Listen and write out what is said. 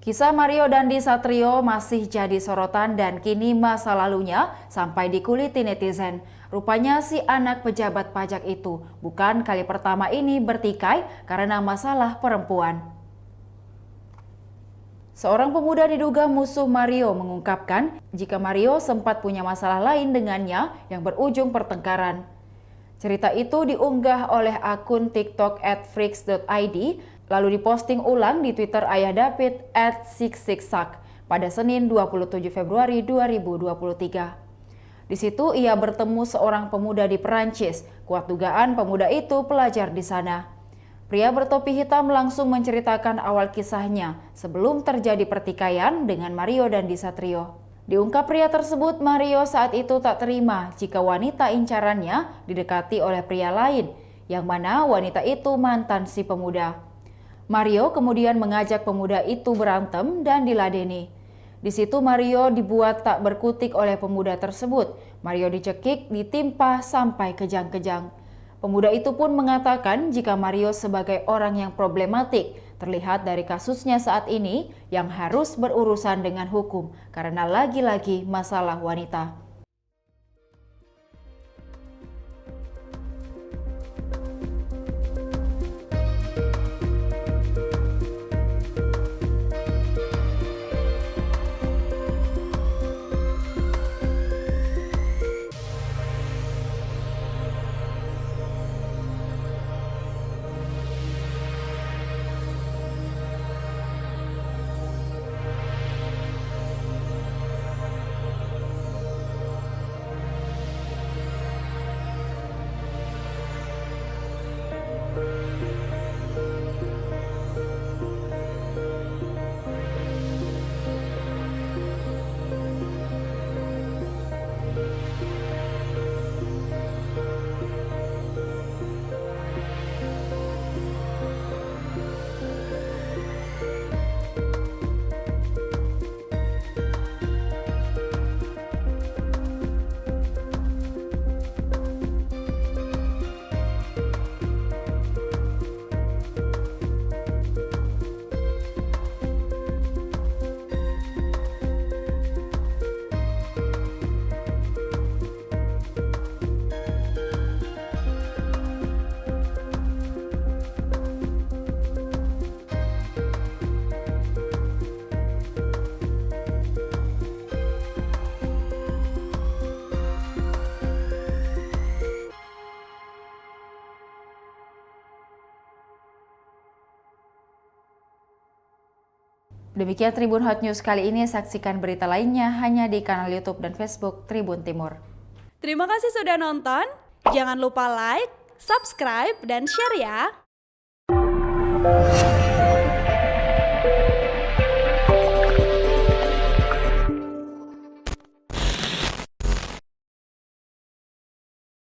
Kisah Mario Dandi Satrio masih jadi sorotan dan kini masa lalunya sampai dikuliti netizen. Rupanya si anak pejabat pajak itu bukan kali pertama ini bertikai karena masalah perempuan. Seorang pemuda diduga musuh Mario mengungkapkan jika Mario sempat punya masalah lain dengannya yang berujung pertengkaran. Cerita itu diunggah oleh akun TikTok @freaks.id lalu diposting ulang di Twitter ayah David @666sak pada Senin 27 Februari 2023. Di situ ia bertemu seorang pemuda di Perancis. Kuat dugaan pemuda itu pelajar di sana. Pria bertopi hitam langsung menceritakan awal kisahnya sebelum terjadi pertikaian dengan Mario Dandi Satrio. Diungkap pria tersebut, Mario saat itu tak terima jika wanita incarannya didekati oleh pria lain, yang mana wanita itu mantan si pemuda. Mario kemudian mengajak pemuda itu berantem dan diladeni. Di situ Mario dibuat tak berkutik oleh pemuda tersebut. Mario dicekik, ditimpa sampai kejang-kejang. Pemuda itu pun mengatakan jika Mario sebagai orang yang problematik, terlihat dari kasusnya saat ini yang harus berurusan dengan hukum karena lagi-lagi masalah wanita. Demikian Tribun Hot News kali ini, saksikan berita lainnya hanya di kanal YouTube dan Facebook Tribun Timur. Terima kasih sudah nonton, jangan lupa like, subscribe, dan share ya!